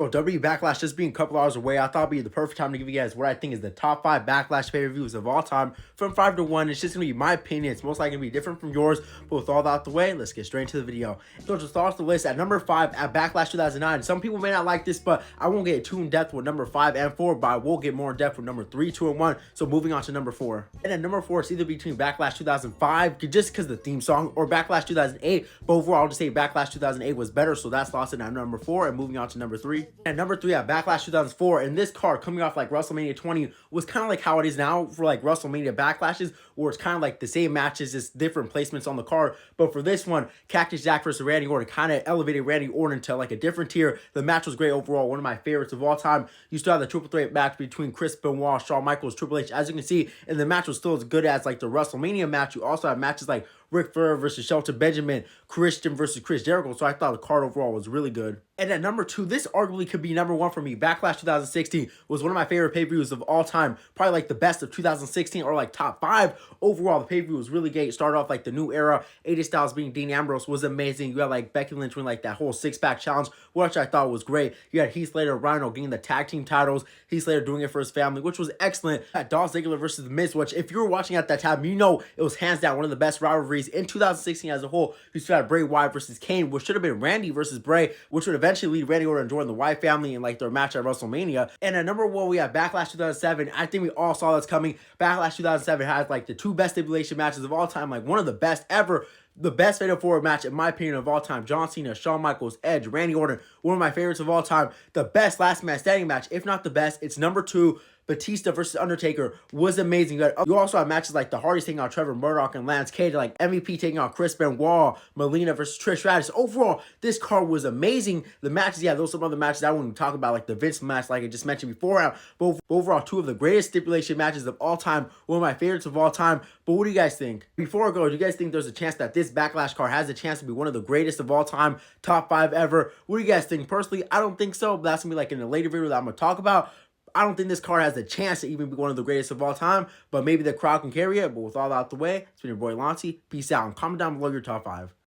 Well, WWE Backlash just being a couple hours away, I thought it'd be the perfect time to give you guys what I think is the top 5 Backlash pay-per-views of all time from 5 to 1. It's just going to be my opinion. It's most likely going to be different from yours. But with all that out the way, let's get straight into the video. So just start off the list at number 5 at Backlash 2009. Some people may not like this, but I won't get too in-depth with number 5 and 4, but I will get more in-depth with number 3, 2, and 1. So moving on to number 4. And at number 4, it's either between Backlash 2005, just because of the theme song, or Backlash 2008. But overall, I'll just say Backlash 2008 was better, so that's lost in at number 4. And moving on to number 3. And number 3 at Backlash 2004, and this card coming off like WrestleMania 20 was kind of like how it is now for like WrestleMania Backlashes, where it's kind of like the same matches, just different placements on the card. But for this one, Cactus Jack versus Randy Orton kind of elevated Randy Orton to like a different tier. The match was great overall, one of my favorites of all time. You still have the triple threat match between Chris Benoit, Shawn Michaels, Triple H, as you can see, and the match was still as good as like the WrestleMania match. You also have matches like Ric Flair versus Shelton Benjamin, Christian versus Chris Jericho. So I thought the card overall was really good. And at number 2, this arguably could be number 1 for me. Backlash 2016 was one of my favorite pay-per-views of all time. Probably like the best of 2016 or like top 5. Overall, the pay-per-view was really great. It started off like the new era. AJ Styles being Dean Ambrose was amazing. You had like Becky Lynch winning like that whole six-pack challenge, which I thought was great. You had Heath Slater and Rhino getting the tag team titles. Heath Slater doing it for his family, which was excellent. At Dolph Ziggler versus The Miz, which if you were watching at that time, you know it was hands down one of the best rivalries in 2016 as a whole. You still had Bray Wyatt versus Kane, which should have been Randy versus Bray, which would eventually lead Randy Orton join the Wyatt family in like their match at WrestleMania. And at number 1, we have Backlash 2007. I think we all saw this coming. Backlash 2007 has like the 2 best stipulation matches of all time, like one of the best ever. The best Fatal 4 match, in my opinion, of all time. John Cena, Shawn Michaels, Edge, Randy Orton, one of my favorites of all time. The best last man standing match, if not the best, it's number 2. Batista versus Undertaker was amazing. You also have matches like the Hardys taking on Trevor Murdoch and Lance Cage, like MVP taking on Chris Benoit, Melina versus Trish Stratus. Overall, this card was amazing. The matches, yeah, those are some other matches I wouldn't talk about, like the Vince match, like I just mentioned before. But overall, 2 of the greatest stipulation matches of all time, one of my favorites of all time. But what do you guys think? Before I go, do you guys think there's a chance that this Backlash card has a chance to be one of the greatest of all time, top 5 ever? What do you guys think? Personally, I don't think so, but that's gonna be like in a later video that I'm gonna talk about. I don't think this card has a chance to even be one of the greatest of all time, but maybe the crowd can carry it. But with all that out the way, it's been your boy Lancy. Peace out, and comment down below your top 5.